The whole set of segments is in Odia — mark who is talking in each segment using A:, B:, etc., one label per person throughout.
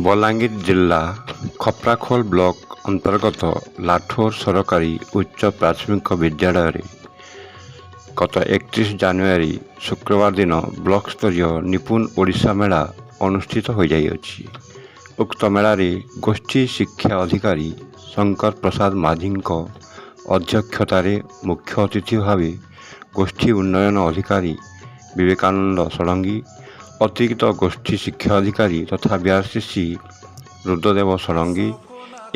A: ବଲାଙ୍ଗୀର ଜିଲ୍ଲା ଖପ୍ରାଖୋଲ ବ୍ଲକ ଅନ୍ତର୍ଗତ ଲାଠୋର ସରକାରୀ ଉଚ୍ଚ ପ୍ରାଥମିକ ବିଦ୍ୟାଳୟରେ ଗତ 31 ଜାନୁଆରୀ ଶୁକ୍ରବାର ଦିନ ବ୍ଲକ ସ୍ତରୀୟ ନିପୁଣ ଓଡ଼ିଶା ମେଳା ଅନୁଷ୍ଠିତ ହୋଇଯାଇଅଛି। ଉକ୍ତ ମେଳାରେ ଗୋଷ୍ଠୀ ଶିକ୍ଷା ଅଧିକାରୀ ଶଙ୍କର ପ୍ରସାଦ ମାଝୀଙ୍କ ଅଧ୍ୟକ୍ଷତାରେ ମୁଖ୍ୟ ଅତିଥି ଭାବେ ଗୋଷ୍ଠୀ ଉନ୍ନୟନ ଅଧିକାରୀ ବିବେକାନନ୍ଦ ଷଡ଼ଙ୍ଗୀ, ଅତିରିକ୍ତ ଗୋଷ୍ଠୀ ଶିକ୍ଷା ଅଧିକାରୀ ତଥା BRCC ରୁଦ୍ରଦେବ ଷଡ଼ଙ୍ଗୀ,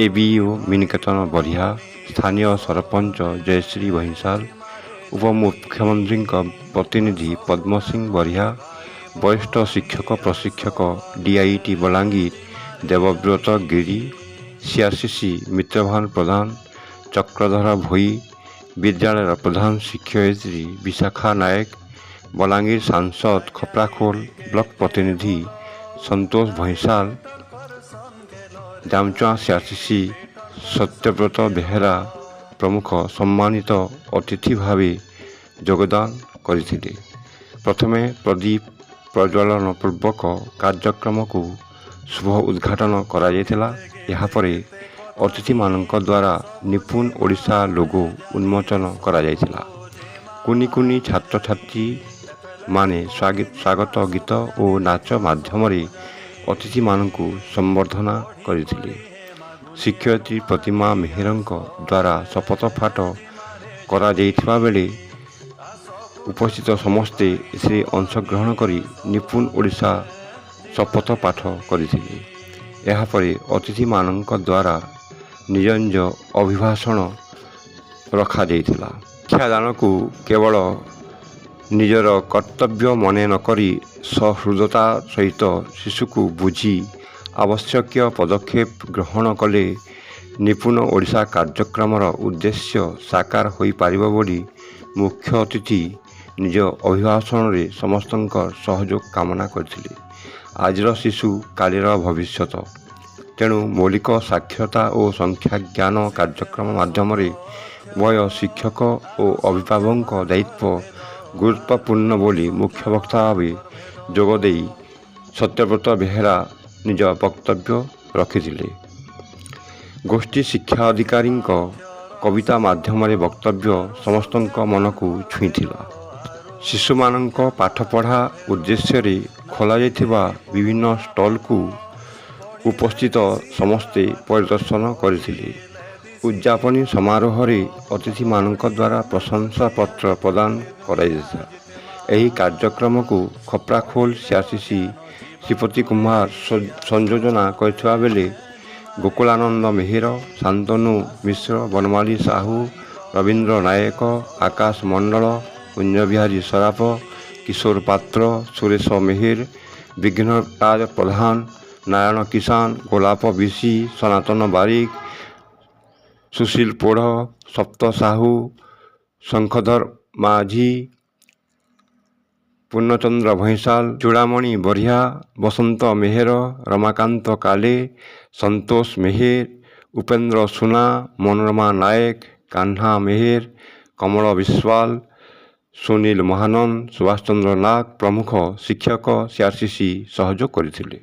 A: ABO ମିନିକେତନ ବରିହା, ସ୍ଥାନୀୟ ସରପଞ୍ଚ ଜୟଶ୍ରୀ ଭଇଁସାଲ, ଉପମୁଖ୍ୟମନ୍ତ୍ରୀଙ୍କ ପ୍ରତିନିଧି ପଦ୍ମ ସିଂ ବରିହା, ବରିଷ୍ଠ ଶିକ୍ଷକ ପ୍ରଶିକ୍ଷକ DIT ବଲାଙ୍ଗୀର ଦେବବ୍ରତ ଗିରି, CRCC ମିତ୍ରଭାନ ପ୍ରଧାନ, ଚକ୍ରଧର ଭୋଇ, ବିଦ୍ୟାଳୟର ପ୍ରଧାନ ଶିକ୍ଷୟିତ୍ରୀ ବିଶାଖା ନାୟକ, ବଲାଙ୍ଗୀର ସାଂସଦ ଖପ୍ରାଖୋଲ ବ୍ଲକ ପ୍ରତିନିଧି ସନ୍ତୋଷ ଭଇଁସାଲ, ଜାମଚୁଆ CRCC ସତ୍ୟବ୍ରତ ବେହେରା ପ୍ରମୁଖ ସମ୍ମାନିତ ଅତିଥି ଭାବେ ଯୋଗଦାନ କରିଥିଲେ। ପ୍ରଥମେ ପ୍ରଦୀପ ପ୍ରଜ୍ୱଳନ ପୂର୍ବକ କାର୍ଯ୍ୟକ୍ରମକୁ ଶୁଭ ଉଦ୍ଘାଟନ କରାଯାଇଥିଲା। ଏହାପରେ ଅତିଥିମାନଙ୍କ ଦ୍ୱାରା ନିପୁଣ ଓଡ଼ିଶା ଲୋଗୋ ଉନ୍ମୋଚନ କରାଯାଇଥିଲା। କୁନି କୁନି ଛାତ୍ରଛାତ୍ରୀମାନେ ସ୍ୱାଗତ ଗୀତ ଓ ନାଚ ମାଧ୍ୟମରେ ଅତିଥିମାନଙ୍କୁ ସମ୍ବର୍ଦ୍ଧନା କରିଥିଲେ। ଶିକ୍ଷୟିତ୍ରୀ ପ୍ରତିମା ମେହେରଙ୍କ ଦ୍ୱାରା ଶପଥ ପାଠ କରାଯାଇଥିବା ବେଳେ ଉପସ୍ଥିତ ସମସ୍ତେ ଏଥିରେ ଅଂଶଗ୍ରହଣ କରି ନିପୁଣ ଓଡ଼ିଶା ଶପଥ ପାଠ କରିଥିଲେ। ଏହାପରେ ଅତିଥିମାନଙ୍କ ଦ୍ୱାରା ନିଜ ନିଜ ଅଭିଭାଷଣ ରଖାଯାଇଥିଲା। ଶିକ୍ଷାଦାନକୁ କେବଳ ନିଜର କର୍ତ୍ତବ୍ୟ ମନେ ନକରି ସହୃଦତା ସହିତ ଶିଶୁକୁ ବୁଝି ଆବଶ୍ୟକୀୟ ପଦକ୍ଷେପ ଗ୍ରହଣ କଲେ ନିପୁଣ ଓଡ଼ିଶା କାର୍ଯ୍ୟକ୍ରମର ଉଦ୍ଦେଶ୍ୟ ସାକାର ହୋଇପାରିବ ବୋଲି ମୁଖ୍ୟ ଅତିଥି ନିଜ ଅଭିଭାଷଣରେ ସମସ୍ତଙ୍କ ସହଯୋଗ କାମନା କରିଥିଲେ। ଆଜିର ଶିଶୁ କାଲିର ଭବିଷ୍ୟତ, ତେଣୁ ମୌଳିକ ସାକ୍ଷରତା ଓ ସଂଖ୍ୟା ଜ୍ଞାନ କାର୍ଯ୍ୟକ୍ରମ ମାଧ୍ୟମରେ ଉଭୟ ଶିକ୍ଷକ ଓ ଅଭିଭାବକଙ୍କ ଦାୟିତ୍ୱ ଗୁରୁତ୍ୱପୂର୍ଣ୍ଣ ବୋଲି ମୁଖ୍ୟ ବକ୍ତା ଭାବେ ଯୋଗଦେଇ ସତ୍ୟବ୍ରତ ବେହେରା ନିଜ ବକ୍ତବ୍ୟ ରଖିଥିଲେ। ଗୋଷ୍ଠୀ ଶିକ୍ଷା ଅଧିକାରୀଙ୍କ କବିତା ମାଧ୍ୟମରେ ବକ୍ତବ୍ୟ ସମସ୍ତଙ୍କ ମନକୁ ଛୁଇଁଥିଲା। ଶିଶୁମାନଙ୍କ ପାଠପଢ଼ା ଉଦ୍ଦେଶ୍ୟରେ ଖୋଲାଯାଇଥିବା ବିଭିନ୍ନ ଷ୍ଟଲକୁ ଉପସ୍ଥିତ ସମସ୍ତେ ପରିଦର୍ଶନ କରିଥିଲେ। ଉଦ୍ଯାପନୀ ସମାରୋହରେ ଅତିଥିମାନଙ୍କ ଦ୍ୱାରା ପ୍ରଶଂସାପତ୍ର ପ୍ରଦାନ କରାଯାଇଥିଲା। ଏହି କାର୍ଯ୍ୟକ୍ରମକୁ ଖପ୍ରାଖୋଲ CRCC ଶ୍ରୀପତି କୁମାର ସଂଯୋଜନା କରିଥିବା ବେଳେ ଗୋକୁଳାନନ୍ଦ ମେହେର, ଶାନ୍ତନୁ ମିଶ୍ର, ବନମାଳୀ ସାହୁ, ରବୀନ୍ଦ୍ର ନାୟକ, ଆକାଶ ମଣ୍ଡଳ, କୁଞ୍ଜବିହାରୀ ସରାଫ, କିଶୋର ପାତ୍ର, ସୁରେଶ ମେହେର, ବିଘ୍ନରାଜ ପ୍ରଧାନ, ନାରାୟଣ କିଷାନ, ଗୋଲାପ ବିଶି, ସନାତନ ବାରିକ, ସୁଶୀଲ ପୋଢ଼, ସପ୍ତ ସାହୁ, ଶଙ୍ଖଧର ମାଝୀ, ପୂର୍ଣ୍ଣଚନ୍ଦ୍ର ଭଇଁସାଲ, ଚୂଡ଼ାମଣି ବରିହା, ବସନ୍ତ ମେହେର, ରମାକାନ୍ତ କାଲେ, ସନ୍ତୋଷ ମେହେର, ଉପେନ୍ଦ୍ର ସୁନା, ମନୋରମା ନାୟକ, କାହ୍ନା ମେହେର, କମଳ ବିଶ୍ୱାଳ, ସୁନୀଲ ମହାନନ୍ଦ, ସୁଭାଷ ଚନ୍ଦ୍ର ନାଗ ପ୍ରମୁଖ ଶିକ୍ଷକ CRCC ସହଯୋଗ କରିଥିଲେ।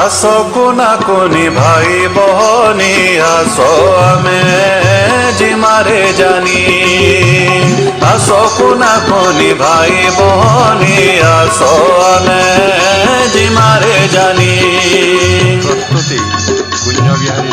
B: ଆସ କୋନା କୋନି ଭାଇ ବହନି, ଆସ ଆମେ ଜିମାରେ ଜାନି। ଆସ କୋନା କୋନି ଭାଇ ବହନି, ଆସ ଆମେ ଜିମାରେ ଜାନି।
A: ପ୍ରସ୍ତୁତି କୁଞ୍ଜବିହାରୀ